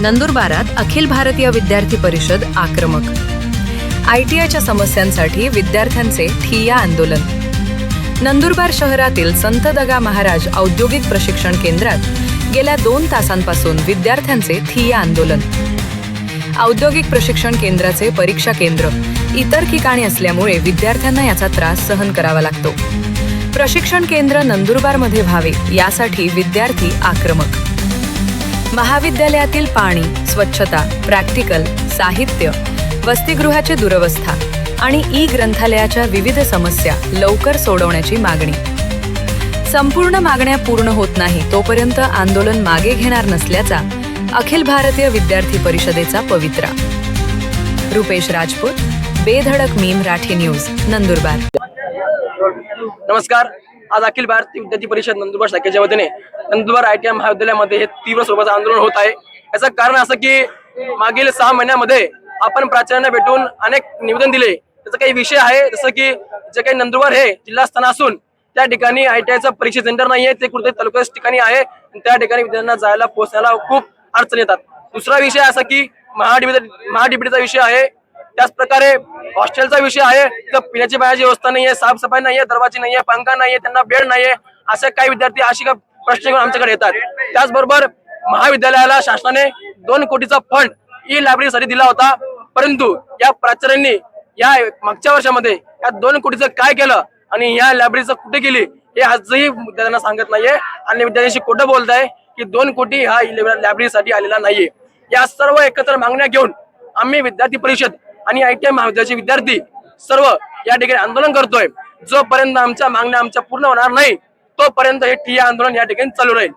नंदुरबारात अखिल भारतीय विद्यार्थी परिषद आक्रमक. ITIच्या समस्यांसाठी विद्यार्थ्यांचे ठिय्या आंदोलन. नंदुरबार शहरातील संत दगा महाराज औद्योगिक प्रशिक्षण केंद्रात गेल्या 2 तासांपासून विद्यार्थ्यांचे ठिय्या आंदोलन. औद्योगिक प्रशिक्षण केंद्राचे परीक्षा केंद्र इतर ठिकाणी असल्यामुळे विद्यार्थ्यांना याचा त्रास सहन करावा लागतो. प्रशिक्षण केंद्र नंदुरबारमध्ये व्हावे यासाठी विद्यार्थी आक्रमक. महाविद्यालयातील पाणी, स्वच्छता, प्रॅक्टिकल, साहित्य, वसतिगृहाची दुरवस्था आणि ग्रंथालयाच्या विविध समस्या लवकर सोडवण्याची मागणी. संपूर्ण मागण्या पूर्ण होत नाही तोपर्यंत आंदोलन मागे घेणार नसल्याचा अखिल भारतीय विद्यार्थी परिषदेचा पवित्रा. रुपेश राजपूत, बेधडक मीम राठी न्यूज, नंदुरबार. नमस्कार. आज अखिल भारतीय विद्यार्थी परिषद नंदुरबार शाखेच्या वतीने नंदुरबार ITI महाविद्यालयामध्ये हे तीव्र स्वरूपाचं आंदोलन होत आहे. याचं कारण असं की मागील 6 महिन्यामध्ये आपण प्राचार्यांना भेटून अनेक निवेदन दिले. त्याचा काही विषय आहे, जसं की जे काही नंदुरबार हे जिल्हास्थान असून त्या ठिकाणी ITIचं परीक्षा सेंटर नाही आहे, ते कुठे तालुक्याच्या ठिकाणी आहे. त्या ठिकाणी विद्यार्थ्यांना जायला पोहोचण्याला खूप अडचण येतात. दुसरा विषय असा की महाडीबीटीचा विषय आहे. त्याच प्रकारे हॉस्टेलचा विषय आहे. तर पिण्याची पाण्याची व्यवस्था नाहीये, साफसफाई नाहीये, दरवाजे नाहीये, पंखा नाहीये, त्यांना बेड नाहीये. असे काही विद्यार्थी अशी प्रश्न घेऊन आमच्याकडे येतात. त्याचबरोबर महाविद्यालयाला शासनाने 2 कोटीचा फंड लायब्ररीसाठी दिला होता, परंतु या प्राचार्यांनी या मागच्या वर्षामध्ये या 2 कोटीचं काय केलं आणि या लायब्ररीचं कुठे गेली हे आजही विद्यार्थ्यांना सांगत नाहीये. आणि विद्यार्थ्यांशी खोटं बोलताय की 2 कोटी हा लायब्ररीसाठी आलेला नाहीये. या सर्व एकत्र मागण्या घेऊन आम्ही विद्यार्थी परिषद आणि ITI महाविद्यालयाचे विद्यार्थी सर्व या ठिकाणी आंदोलन करतोय. जोपर्यंत आमच्या मागण्या पूर्ण होणार नाही तोपर्यंत हे ठिय्या आंदोलन या ठिकाणी चालू राहील.